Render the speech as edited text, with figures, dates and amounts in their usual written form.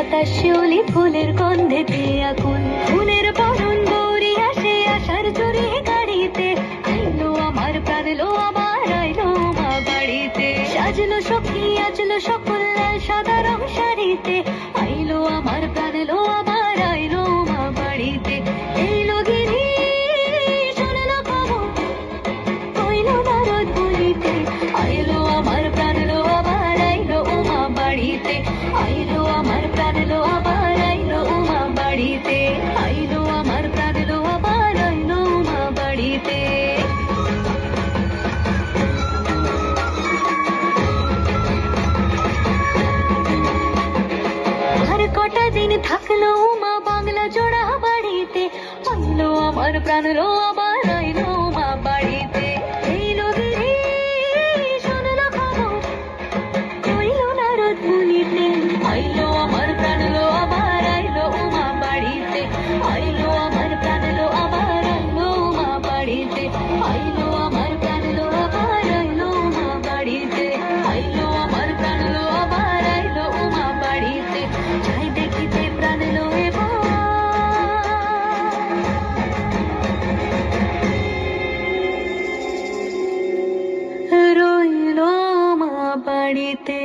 বাতাস শিউলি ফুলের গন্ধেতে আকুল, ফুলের বরণ গৌরী আসে আশার জোরে গাড়িতে। আইলো আমার প্রাণ লো আমার আইলো মা বাড়িতে, সাজলো সখী আজলো সকল লাল সাদা রং শাড়িতে। আইলো আমার প্রাণ লো আমার আইলো মা বাড়িতে। এইলো গিরি শুনলো খবর কইলো নারদ বলিতে। আইলো আমার প্রাণ লো আবার আইলো মা বাড়িতে। আইলো আমার প্রাণ লো আবার আইলো মা বাড়িতে। আইলো আমার প্রাণ লো আবার আইলো মা বাড়িতে। আর কটা দিন থাকলো মা বাংলা জোড়া বাড়িতে। আইলো আমার প্রাণ লো আবার আইলো মা বাড়িতে। এইলো গিরি শুনলো খবর কইলো নারদ মুনিতে। আইলো আমার প্রাণ লো আবার আইলো মা বাড়িতে। আইলো আমার প্রাণ লো আবার আইলো মা বাড়িতে। আইলো আমার প্রাণ লো আবার আইলো মা বাড়িতে। আইলো আমার প্রাণ লো আবার আইলো মা বাড়িতে। যাই দেখিতে প্রাণ লো এবার রইলো মা বাড়িতে।